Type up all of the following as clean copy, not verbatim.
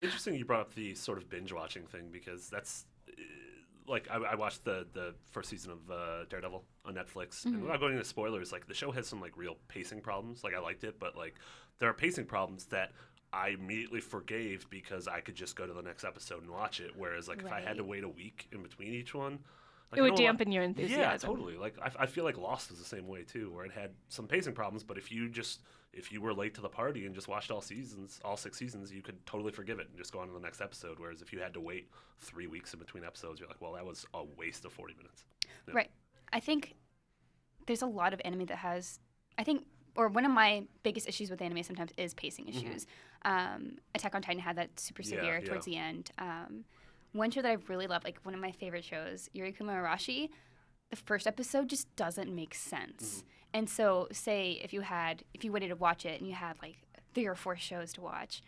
Interesting you brought up the sort of binge watching thing, because that's like I watched the first season of Daredevil on Netflix, and without going into spoilers, like the show has some like real pacing problems. Like I liked it, but like there are pacing problems that I immediately forgave because I could just go to the next episode and watch it. Whereas like if I had to wait a week in between each one, like, it would dampen your enthusiasm. Yeah, totally. Like I feel like Lost was the same way too, where it had some pacing problems, but if you were late to the party and just watched all 6 seasons, you could totally forgive it and just go on to the next episode. Whereas if you had to wait 3 weeks in between episodes, you're like, well, that was a waste of 40 minutes. Yeah. Right. I think there's a lot of anime that has, or one of my biggest issues with anime sometimes is pacing issues. Attack on Titan had that super severe towards the end. One show that I really love, like one of my favorite shows, Yurikuma Arashi, the first episode just doesn't make sense. And so say if you waited to watch it and you had like 3 or 4 shows to watch,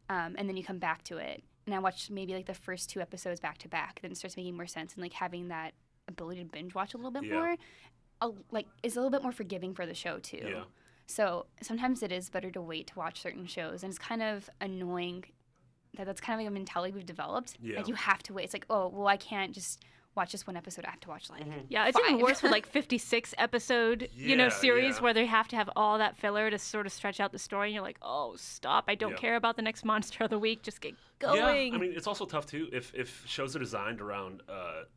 and then you come back to it, and I watched maybe like the first 2 episodes back to back, then it starts making more sense, and like having that ability to binge watch a little bit more, like is a little bit more forgiving for the show too. Yeah. So sometimes it is better to wait to watch certain shows, and it's kind of annoying that's kind of like a mentality we've developed. Yeah. Like you have to wait. It's like, oh, well, I can't just watch this one episode. I have to watch like yeah, it's 5. Even worse with like 56 episode series where they have to have all that filler to sort of stretch out the story, and you're like, oh, stop! I don't care about the next monster of the week. Just get going. Yeah, I mean, it's also tough too if shows are designed around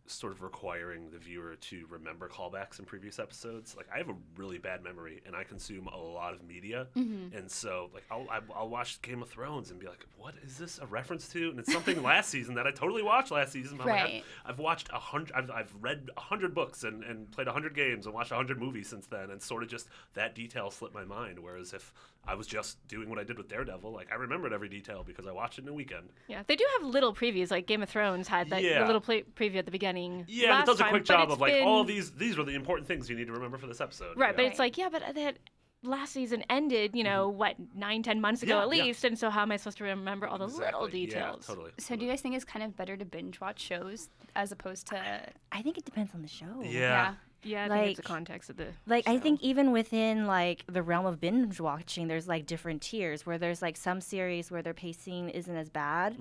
sort of requiring the viewer to remember callbacks in previous episodes. Like I have a really bad memory, and I consume a lot of media, and so like I'll watch Game of Thrones and be like, what is this a reference to? And it's something last season that I totally watched last season. But like, I've watched 100. I've read 100 books and played 100 games and watched 100 movies since then, and sort of just that detail slipped my mind. Whereas if I was just doing what I did with Daredevil, like I remembered every detail because I watched it in a weekend. Yeah, they do have little previews, like Game of Thrones had that the little preview at the beginning. Yeah, it does a quick job of like, all these are the important things you need to remember for this episode. Right, but it's like, but that last season ended, 9-10 months ago at least, and so how am I supposed to remember all the little details? Yeah, totally. So do you guys think it's kind of better to binge watch shows as opposed to? I think it depends on the show. Yeah, I think it's the context of the show. I think even within like the realm of binge watching, there's like different tiers where there's like some series where their pacing isn't as bad.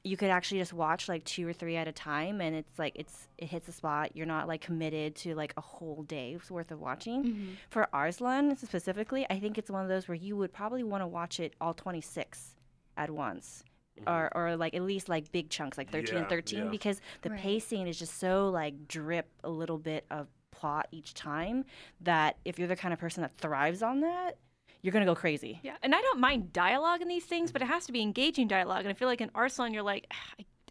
You could actually just watch like 2 or 3 at a time, and it's like it hits a spot. You're not like committed to like a whole day's worth of watching. For Arslan specifically, I think it's one of those where you would probably want to watch it all 26 at once. Or like at least like big chunks like 13 and 13 because the pacing is just so like drip a little bit of plot each time that if you're the kind of person that thrives on that, you're gonna go crazy. Yeah, and I don't mind dialogue in these things, but it has to be engaging dialogue. And I feel like in Arslan, you're like,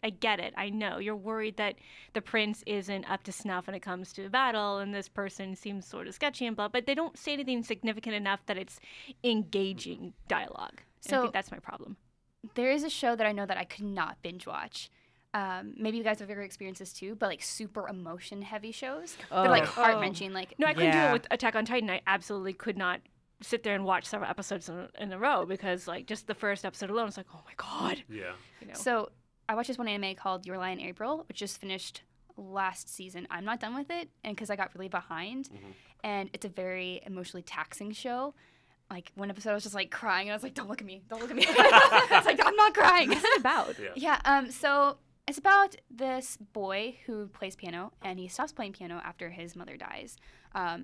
I get it. I know you're worried that the prince isn't up to snuff when it comes to battle, and this person seems sort of sketchy and blah. But they don't say anything significant enough that it's engaging dialogue. So I think that's my problem. There is a show that I know that I could not binge watch. Maybe you guys have ever experienced this too, but like super emotion heavy shows. They're like heart wrenching. Like no, I couldn't do it with Attack on Titan. I absolutely could not sit there and watch several episodes in a row because like just the first episode alone, it's like, oh my god. Yeah. So I watched this one anime called Your Lie in April, which just finished last season. I'm not done with it, and because I got really behind, and it's a very emotionally taxing show. Like one episode, I was just like crying, and I was like, "Don't look at me! Don't look at me!" It's like I'm not crying. What's it about? So it's about this boy who plays piano, and he stops playing piano after his mother dies.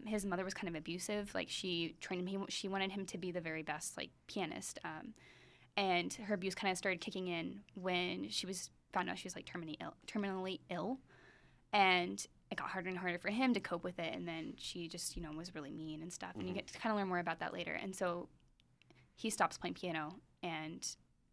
His mother was kind of abusive. Like she trained him. She wanted him to be the very best like pianist. And her abuse kind of started kicking in when she found out she was like terminally ill, and it got harder and harder for him to cope with it. And then she just was really mean and stuff. And you get to kind of learn more about that later. And so he stops playing piano, and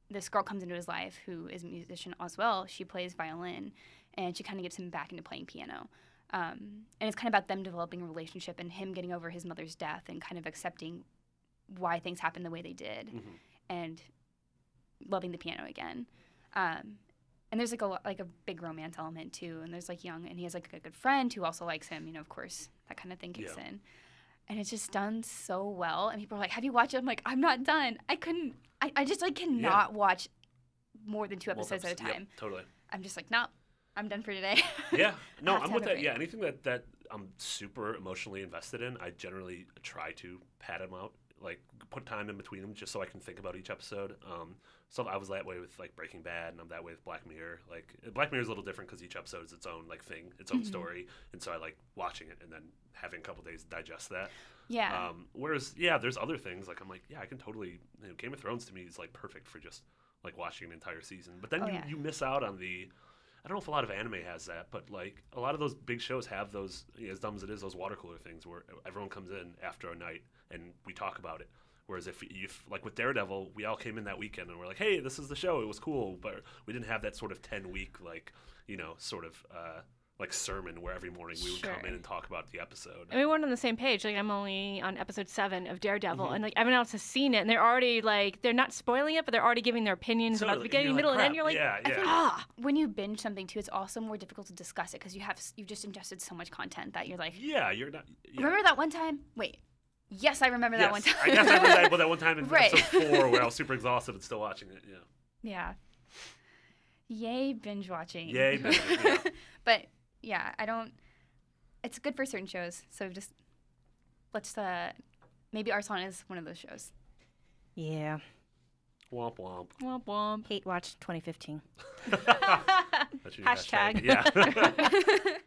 this girl comes into his life who is a musician as well. She plays violin, and she kind of gets him back into playing piano. And it's kind of about them developing a relationship and him getting over his mother's death and kind of accepting why things happened the way they did, and loving the piano again. And there's like a big romance element too. And there's like young, and he has like a good friend who also likes him. Of course, that kind of thing kicks in. And it's just done so well. And people are like, "Have you watched it?" I'm like, "I'm not done. I couldn't. I just like cannot watch more than 2 episodes at a time." Yep, totally. I'm just like, "No, I'm done for today." Yeah. No, I'm with that. Yeah, anything that I'm super emotionally invested in, I generally try to pad them out like put time in between them just so I can think about each episode. So I was that way with like Breaking Bad, and I'm that way with Black Mirror. Like Black Mirror is a little different because each episode is its own like thing, its own story, and so I like watching it and then having a couple days to digest that. Yeah. Whereas there's other things like I'm like I can totally Game of Thrones to me is like perfect for just like watching an entire season. But then you miss out on the. I don't know if a lot of anime has that, but like a lot of those big shows have those, as dumb as it is, those water cooler things where everyone comes in after a night and we talk about it. Whereas if like with Daredevil, we all came in that weekend and we're like, hey, this is the show. It was cool, but we didn't have that sort of 10-week like sort of like sermon where every morning we would come in and talk about the episode. And we weren't on the same page. Like I'm only on episode 7 of Daredevil, and like everyone else has seen it, and they're already like they're not spoiling it, but they're already giving their opinions about the beginning, middle, and end. You're like, when you binge something too, it's also more difficult to discuss it because you've just ingested so much content that you're like, you're not. Remember that one time? Wait. Yes, I remember that one time. I guess I remember that one time in episode 4 where I was super exhausted and still watching it. Yeah. Yay, binge watching. Yay, binge. Yeah. But yeah, I don't. It's good for certain shows. So just let's maybe Arslan is one of those shows. Yeah. Womp womp. Womp womp. Hate watch 2015. That's your Hashtag. Yeah.